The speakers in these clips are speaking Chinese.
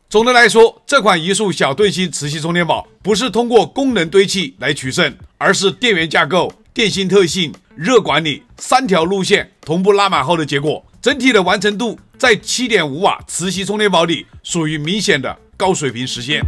總的來說，這款移速小盾芯磁吸充電寶不是通過功能堆砌來取勝，而是電源架構、電芯特性、熱管理3條路線同步拉滿後的結果。整體的完成度在 7.5 瓦磁吸充電寶裡屬於明顯的高水平實現。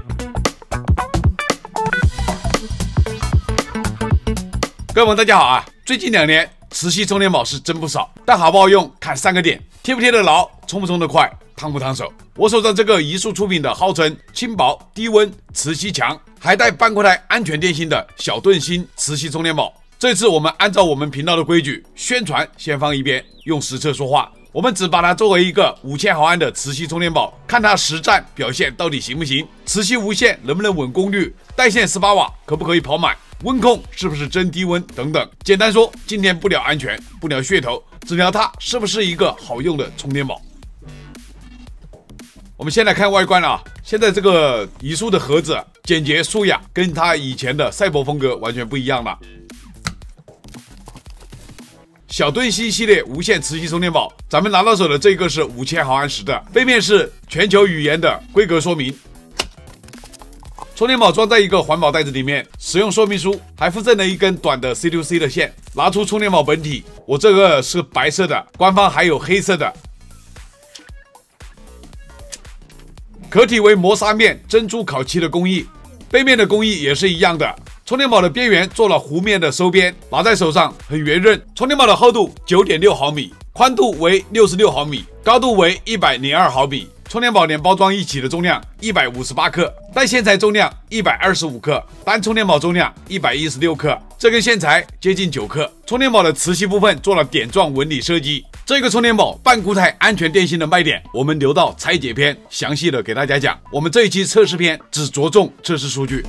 各位朋友大家好啊！最近2年磁吸充電寶是真不少，但好不好用看3個點：貼不貼得牢，充不充得快，燙不燙手。我手上這個移速出品的號稱輕薄、低溫、磁吸強，還帶半固態安全電芯的小盾芯磁吸充電寶。這次我們按照我們頻道的規矩，宣傳先放一邊，用實測說話。我們只把它作為一個5000毫安的磁吸充電寶，看它實戰表現到底行不行，磁吸無線能不能穩功率，帶線18瓦可不可以跑滿，溫控是不是真低溫等等。簡單說，今天不聊安全，不聊噱頭，只聊它是不是一個好用的充電寶。我們先來看外觀啊，現在這個移速的盒子簡潔舒雅，跟它以前的賽博風格完全不一樣了。小盾芯系列无線磁吸充電寶，咱們拿到手的這個是5000毫安時的，背面是全球語言的規格說明。充電寶裝在一個環保袋子裡面，使用說明書還附贈了一根短的 C2C 的線。拿出充電寶本體，我這個是白色的，官方還有黑色的。殼體為磨砂面珍珠烤漆的工藝，背面的工藝也是一樣的。充電寶的邊緣做了弧面的收邊，拿在手上很圓潤。充電寶的厚度 9.6 毫米，寬度為66毫米，高度為102毫米。充電寶連包裝一起的重量158克，帶線材重量125克，單充電寶重量116克，這根線材接近9克。充電寶的磁吸部分做了點狀紋理設計。這個充電寶半固態安全電芯的賣點，我們留到拆解篇詳細的給大家講。我們這一期測試篇只着重測試數據。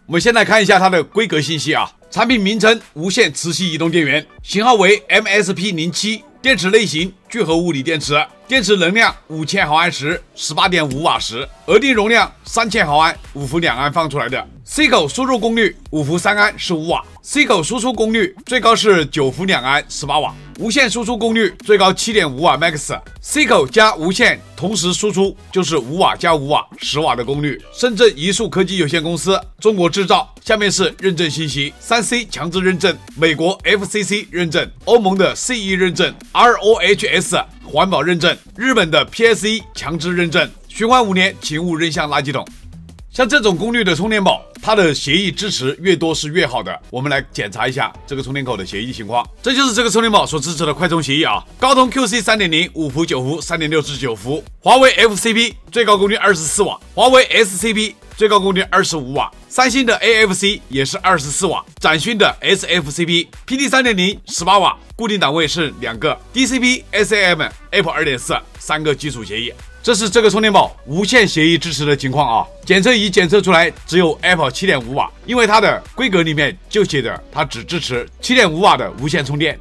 我們先來看一下它的規格信息啊，產品名稱無線磁吸移動電源，型號為 MSP07， 電池類型聚合物鋰電池，電池能量5000毫安時，18.5瓦時，額定容量3000毫安，5伏2安放出來的。C 口輸入功率5伏3安15瓦 ，C 口輸出功率最高是9伏2安18瓦，無線輸出功率最高7.5瓦 max。C 口加無線同時輸出就是5瓦加5瓦10瓦的功率。深圳移速科技有限公司，中國製造。下面是認證信息：3C 強制認證，美國 FCC 認證，歐盟的 CE 認證 ，ROHS 環保認證，日本的 PSE 強制認證。循環5年，請勿扔向垃圾桶。像這種功率的充電寶，它的协議支持越多是越好的。我們来檢查一下這個充電口的協議情況。這就是這個充電寶所支持的快充協議啊。高通 QC 3.0 5伏9伏 3.6 至9伏，華為 FCP 最高功率24瓦，華為 SCP 最高功率25瓦，三星的 AFC 也是24瓦，展訊的 SFCP PD 3.0 18瓦，固定檔位是2個 DCP SAM Apple 2.4 3個基礎協議。這是這個充電寶無線協議支持的情況啊，檢測儀檢測出來只有 Apple 7.5瓦，因為它的規格裡面就寫着它只支持7.5瓦的無線充電。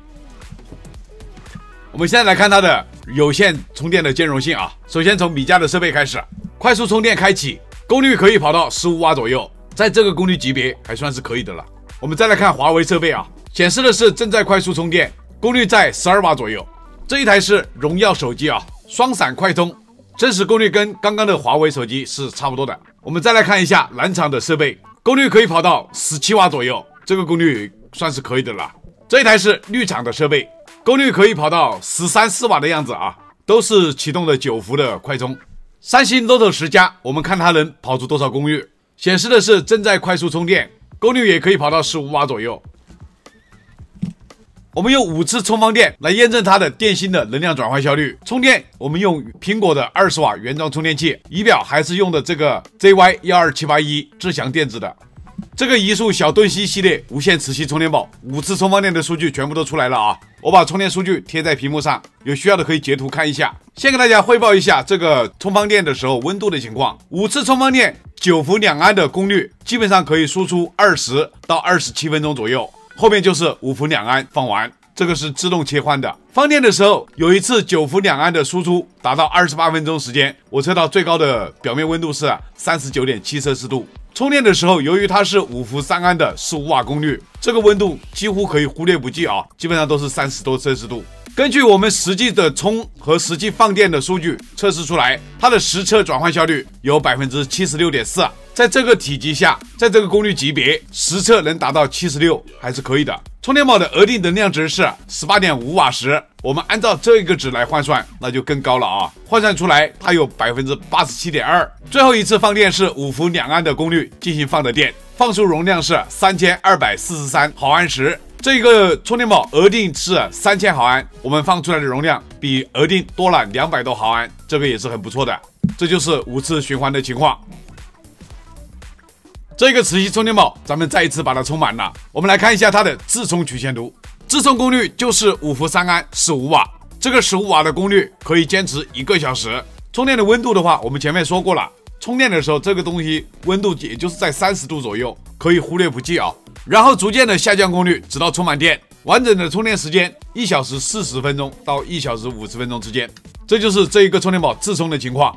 我們現在來看它的有線充電的兼容性啊，首先從米家的設備開始，快速充電開啟，功率可以跑到15瓦左右，在這個功率級別還算是可以的了。我們再來看華為設備啊，顯示的是正在快速充電，功率在12瓦左右。這一台是榮耀手機啊，雙閃快充。真實功率跟剛剛的華為手機是差不多的。我們再來看一下藍廠的設備，功率可以跑到17瓦左右，這個功率算是可以的了。這一台是綠廠的設備，功率可以跑到13、14瓦的樣子啊，都是啟動的9伏的快充。三星 Note 10加，我們看它能跑出多少功率，顯示的是正在快速充電，功率也可以跑到15瓦左右。我們用5次充放電來驗證它的電芯的能量轉換效率。充電我們用蘋果的20瓦原裝充電器，儀表還是用的這個 ZY12781智翔電子的。這個移速小盾芯系列無線磁吸充電寶5次充放電的數據全部都出來了啊！我把充電數據貼在屏幕上，有需要的可以截圖看一下。先給大家匯報一下这個充放電的時候溫度的情況。5次充放電9伏2安的功率，基本上可以輸出20到27分鐘左右。後面就是5伏2安放完，這個是自動切換的。放電的時候，有一次9伏2安的輸出達到28分鐘時間，我測到最高的表面溫度是39.7攝氏度。充電的時候，由於它是5伏3安的15瓦功率，這個溫度幾乎可以忽略不計啊，基本上都是30多攝氏度。根據我們實際的充和實際放電的數據測試出來，它的實測轉換效率有 76.4%。在這個體積下，在這個功率級別，實測能達到76還是可以的。充電寶的額定能量值是 18.5 瓦時，我們按照這個值來換算，那就更高了啊！換算出來，它有 87.2%。最後一次放電是5伏2安的功率進行放的電，放出容量是3243毫安時。這個充電寶額定是3000毫安，我們放出來的容量比額定多了200多毫安，這個也是很不錯的。這就是5次循環的情況。這個磁吸充電寶，咱們再一次把它充滿了。我們來看一下它的自充曲線圖，自充功率就是5伏3安15瓦，這個15瓦的功率可以堅持1個小時。充電的溫度的話，我們前面說過了，充電的時候這個東西溫度也就是在30度左右，可以忽略不計啊。然後逐漸的下降功率，直到充滿電。完整的充電時間1小時40分鐘到1小时50分鐘之間，這就是這一個充電寶自充的情況。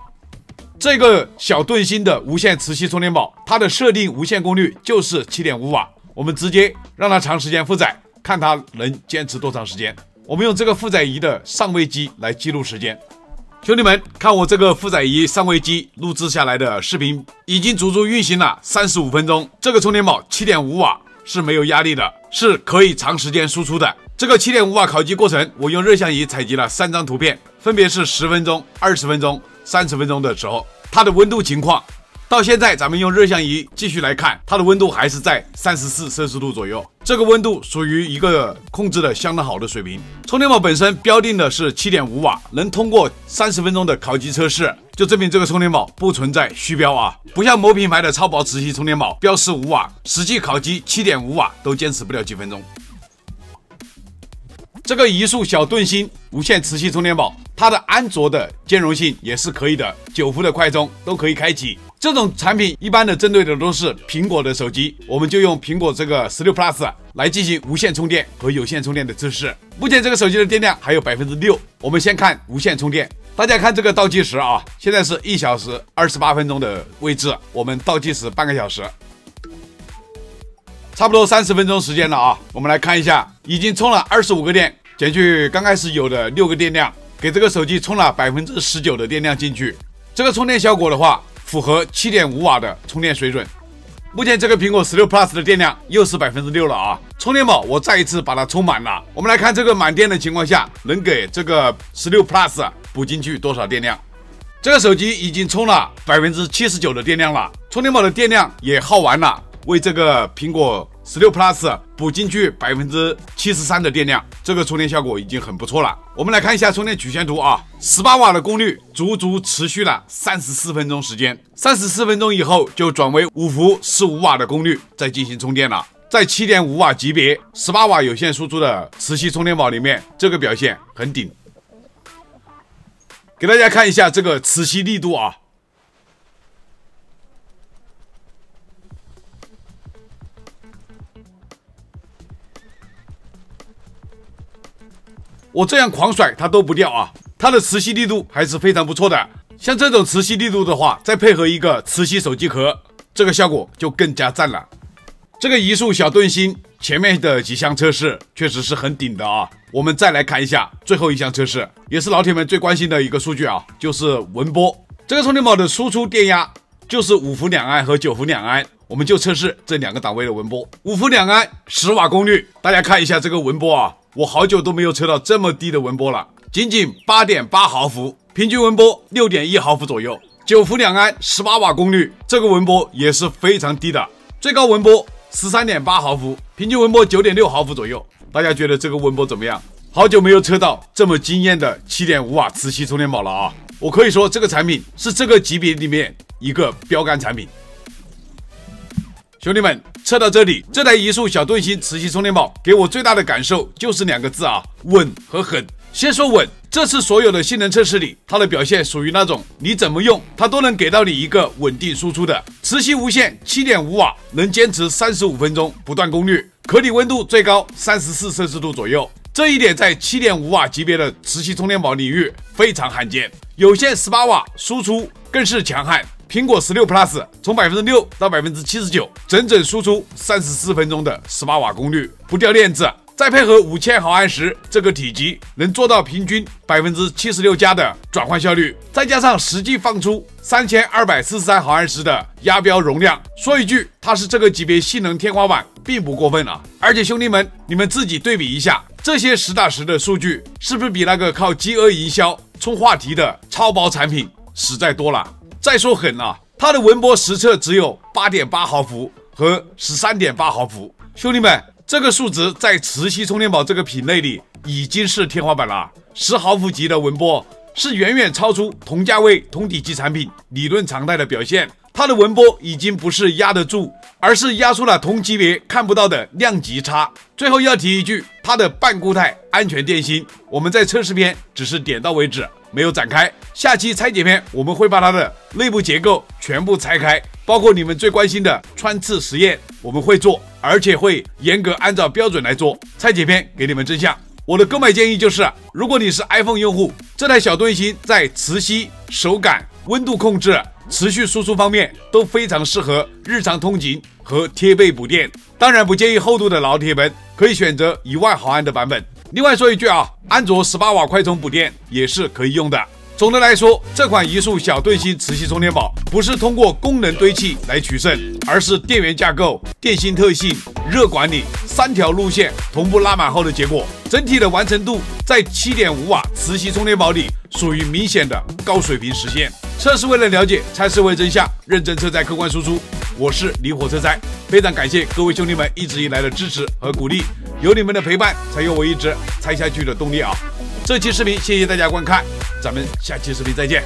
這個小盾芯的無線磁吸充電寶，它的設定无線功率就是 7.5 瓦。我們直接讓它長時間負載，看它能堅持多長時間。我們用這個負載儀的上位機來記錄時間。兄弟們，看我這個負載儀上位機錄製下來的視頻，已經足足運行了35分鐘。這個充電寶 7.5 瓦是沒有壓力的，是可以長時間輸出的。這個 7.5 瓦烤機過程，我用熱像儀採集了3張圖片，分別是10分鐘、20分鐘、30分鐘的時候，它的溫度情況。到現在，咱們用熱像儀繼續來看，它的溫度還是在34攝氏度左右。這個溫度屬於一個控制的相当好的水平。充電寶本身標定的是 7.5 瓦，能通過30分鐘的烤機測試，就證明這個充電寶不存在虛標啊！不像某品牌的超薄磁吸充電寶標示5瓦，實際烤機 7.5 瓦都堅持不了幾分鐘。這個移速小盾芯無線磁吸充電寶，它的安卓的兼容性也是可以的，9伏的快充都可以開啟。這種產品一般的針對的都是蘋果的手機，我們就用蘋果這個16 Plus 來進行無線充電和有線充電的測試。目前這個手機的電量還有 6%， 我們先看無線充電。大家看這個倒計時啊，現在是1小時28分鐘的位置，我們倒計時半個小時。差不多30分鐘時間了啊，我們來看一下，已經充了25個電，減去剛開始有的6個電量，給這個手機充了 19% 的電量進去。這個充電效果的話，符合 7.5 瓦的充電水準。目前這個蘋果16 Plus 的電量又是 6% 了啊。充電寶我再一次把它充滿了。我們來看這個滿電的情況下，能給這個16 Plus 補進去多少電量。這個手機已經充了 79% 的電量了，充電寶的電量也耗完了。為這個蘋果16 Plus 補進去 73% 的電量，這個充電效果已經很不錯了。我們來看一下充電曲線圖啊，18瓦的功率足足持續了34分鐘時間，34分鐘以後就轉為5伏15瓦的功率再進行充電了。在 7.5 瓦級別18瓦有線輸出的磁吸充電寶裡面，這個表現很頂。給大家看一下這個磁吸力度啊。我這樣狂甩它都不掉啊，它的磁吸力度還是非常不錯的。像這種磁吸力度的話，再配合一個磁吸手機殼，這個效果就更加讚了。這個移速小盾芯前面的幾項測試確實是很頂的啊。我們再來看一下最後一項測試，也是老鐵們最關心的一個數據啊，就是紋波。這個充電寶的輸出電壓就是5伏2安和9伏2安，我們就測試這2個檔位的紋波。5伏2安10瓦功率，大家看一下這個紋波啊。我好久都沒有測到這麼低的紋波了，僅僅 8.8 毫伏，平均紋波 6.1 毫伏左右。9伏2安18瓦功率，這個紋波也是非常低的，最高紋波 13.8 毫伏，平均紋波 9.6 毫伏左右。大家覺得這個紋波怎麼樣？好久沒有測到這麼驚豔的 7.5 瓦磁吸充電寶了啊！我可以說這個產品是這個級別裡面一個標杆產品。兄弟們，測到這裡，這台移速小盾芯磁吸充電寶給我最大的感受就是2個字啊，穩和狠。先說穩，這次所有的性能測試裡，它的表現屬於那種你怎麼用它都能給到你一個穩定輸出的磁吸無線 7.5 瓦，能堅持35分鐘不斷功率，可理溫度最高34攝氏度左右。這一點在 7.5 瓦級別的磁吸充電寶領域非常罕見。有線18瓦輸出更是強悍，蘋果16 Plus 從 6% 到 79%， 整整輸出34分鐘的18瓦功率，不掉鏈子。再配合5000毫安時這個體積，能做到平均76%加的轉換效率，再加上實際放出3243毫安時的壓標容量，說一句，它是這個級別性能天花板，並不過分啊。而且兄弟們，你們自己對比一下，這些實打實的數據，是不是比那個靠飢餓營銷衝話題的超薄產品實在多了？再說狠啊，它的文波實測只有 8.8 毫伏和 13.8 毫伏，兄弟們。這個數值在磁吸充電寶這個品類裡已經是天花板了，10毫伏級的文波是遠遠超出同價位同體積產品理論常態的表現。它的文波已經不是壓得住，而是壓出了同級別看不到的量級差。最後要提一句，它的半固態安全電芯，我們在測試篇只是點到為止，沒有展開。下期拆解篇我們會把它的內部結構全部拆開，包括你們最關心的穿刺實驗，我們會做，而且會嚴格按照標準來做。拆解篇給你們真相。我的購買建議就是，如果你是 iPhone 用戶，這台小盾芯在磁吸、手感、溫度控制、持續輸出方面都非常適合日常通勤和貼背補電。當然不建議厚度的老鐵們，可以選擇1萬毫安的版本。另外說一句啊，安卓18瓦快充補電也是可以用的。總的来說，這款移速小盾芯磁吸充電寶不是通過功能堆砌來取勝，而是電源架構、電芯特性、熱管理3條路線同步拉滿後的結果。整體的完成度在 7.5 瓦磁吸充電寶裡屬於明顯的高水平實現。測試為了了解，測試為真相，認真車載客觀輸出。我是離火車載，非常感謝各位兄弟們一直以來的支持和鼓勵，有你們的陪伴，才有我一直拆下去的動力啊！這期視頻謝謝大家觀看，咱們下期視頻再見。